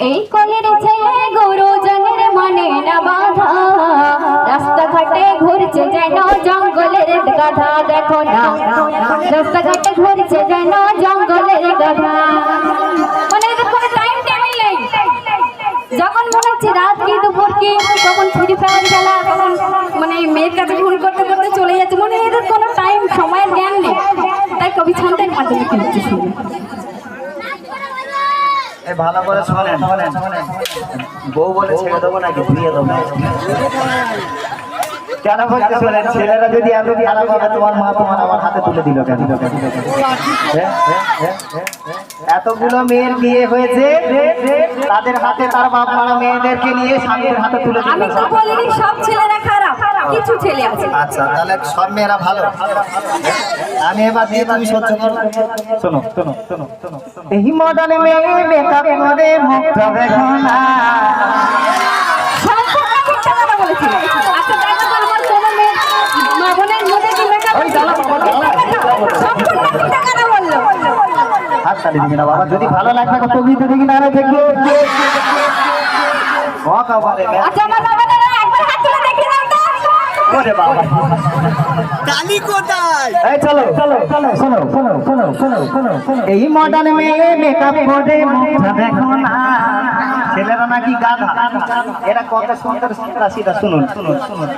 এই কলের ছেলে গুরুজনের মানে না বাধা, রাস্তাঘাটে ঘুরছে যেন জঙ্গলের গাধা। দেখো না রাস্তাঘাটে ঘুরছে যেন জঙ্গলের গাধা। মানে এদের কোনো টাইম টেবিল নেই, যখন মনে হচ্ছে রাত কি দুপুর কি, তখন ফ্রি ফায়ার খেলা, তখন মানে মেয়ের কাছে ফোন করতে করতে চলে যাচ্ছে। মানে এদের কোনো টাইম সময়ের জ্ঞান নেই। তাই কবি ছন্দের মাধ্যমে কিনতে শুনি। ভালো করে শোনেন, বউ বলে ছেড়ে দেবো নাকি বিয়ে দেবো? কেন বলতে শোনেন, ছেলেরা যদি এত খারাপ হবে তোমার মা তোমার আমার হাতে তুলে দিল কেন? এতগুলো মেয়ের বিয়ে হয়েছে, তাদের হাতে তার বাপ মারা মেয়েদেরকে নিয়ে স্বামীর হাতে তুলে দিল। আমি তো বলিনি সব ছেলেরা খারাপ, কিছু ছেলে আছে। আচ্ছা, তাহলে সব মেয়েরা ভালো। আমি এবার দিয়ে তুমি সহ্য করো। শোনো শোনো শোনো শোনো, এই মডার্ন মেয়ে মেকআপ করে মুখটা দেখো না। বাবা যদি ভালো লাগবে তুমি তো দেখি না দেখি এই মডার্ন মেয়ে মেকআপ করে মুখটা দেখো না। ছেলেরা নাকি গাধা, এরা কত সুন্দর সিধা। শুনুন শুনুন শুনুন,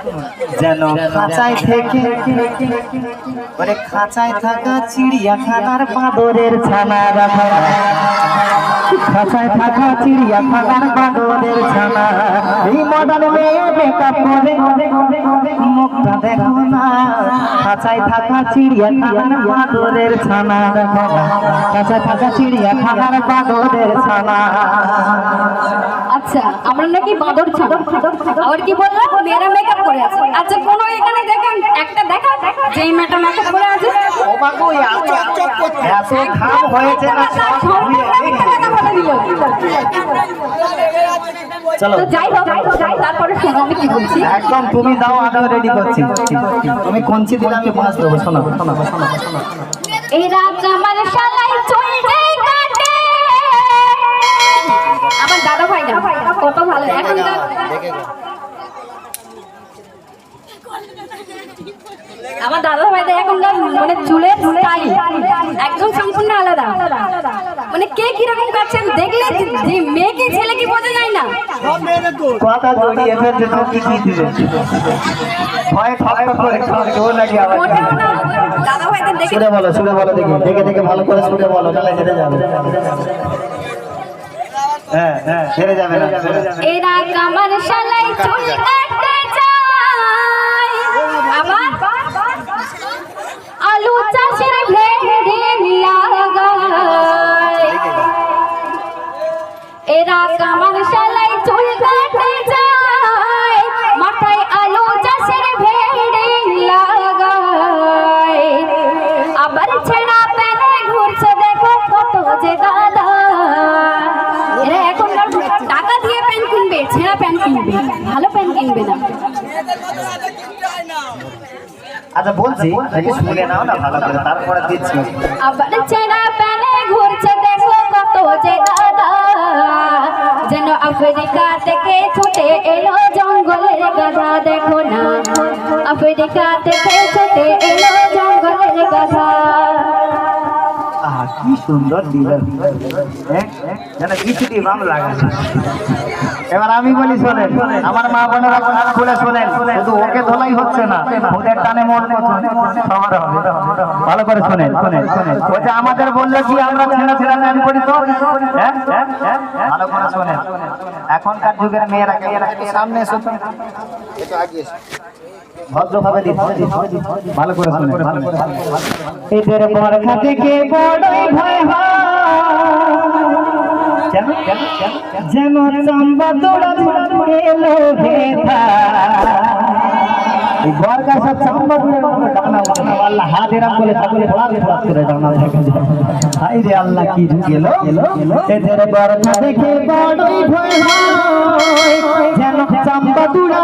যেন খাঁচায় থেকে ওরে খাঁচায় থাকা চিড়িয়াখানার বাঁদরের ছানা রাখা, খাঁচায় থাকা চিড়িয়াখানার বাঁদরের ছানা। এই মডার্ন মেয়ে মেকআপ করে মুখটা দেখো না, খাঁচায় থাকা চিড়িয়াখানার বাঁদরের ছানা দেখো না, খাঁচায় থাকা চিড়িয়াখানার বাঁদরের ছানা। আচ্ছা, আমরা নাকি বাঁদর ছানা, আর কি বললাম মেয়েরা মেকআপ করে আছে। আচ্ছা, কোন এখানে দেখেন একটা দেখা যেই মেয়েটা মেকআপ করে আছে, ও বাবু এত খাম হয়েছে না চলো যাই হোক, তারপরে শোনো আমি কি বলছি। একদম তুমি দাও, আমি রেডি করছি। তুমি কোনছি দিলে আমি মাছ দেবো। শোনো শোনো শোনো শোনো, এই রাত আমার শালাই চলছে কাটে। আমার দাদা ভাই না কত ভালো এখনকার, আমার দাদা ভাইদের এখনকার মানে চুলের স্টাইল একদম সম্পূর্ণ আলাদা। মানে কে কিরকম কাটছেন দেখলে যে মেয়েকে ছেলে কি বোঝা যায় না। কথা জড়িয়ে ফেলছে তো কি দিবে ভয় ঠক করে কেউ লাগে আবার। দাদা ভাইদের দেখে শুনে বলো দেখি, দেখে দেখে ভালো করে শুনে বলো, তাহলে হেরে যাবে। হ্যাঁ হ্যাঁ, হেরে যাবে না। এরা কামার শালাই চুল কাটতে যায়, আবার আলু চাষের ভেড়ে লাগায়। এরা কামার শালাই চুল কাটতে যায়, মাথায় আলু চাষের ভেড়ে লাগায়। আবার ছেঁড়া প্যানে ঘুরছে দেখো কত যে গাধা। এরা এখন টাকা দিয়ে প্যান্ট কিনবে, ছেঁড়া প্যান্ট কিনবে, ভালো প্যান্ট কিনবে না। আচ্ছা বলছি, শুনে নাও না ভালো করে, তারপরে দিচ্ছি। আবার ছেঁড়া প্যানে ঘুরছে দেখো কত যে গাধা, যেন আফ্রিকা থেকে ছুটে এলো জঙ্গলের গাধা। দেখো না আফ্রিকা থেকে ছুটে এলো জঙ্গলের গাধা। কি সুন্দর দিলেন, যেন কিছুটি ভালো লাগে। এবার আমি বলি শোনেন, আমার মা বোনেরা খুলে শোনেন, শুধু ওকে ধোলাই হচ্ছে না, ওদের টানে মন সবার হবে। ভালো করে শোনেন শোনেন শোনেন, ওই যে আমাদের বললে কি আমরা ছেঁড়া ছেঁড়া প্যান্ট পরি তো, ভালো করে শোনেন। এখনকার যুগের মেয়েরা সামনে এসো, ভদ্রভাবে ভালো করে শোনেন। এদের বরখা থেকে বড়ই ভয় হয়, যেন চাম্বা দৌড়া এলো ভেথা। বরখা সব চাম্বা দৌড়ে ডানা আল্লাহ হাত এরম বলে সকলে ফলাস করে ডানা দেখে যায়। হাই রে আল্লাহ কি যুগ এলো। এদের বরখা থেকে বড়ই ভয় হয়, যেন চাম্বা দৌড়া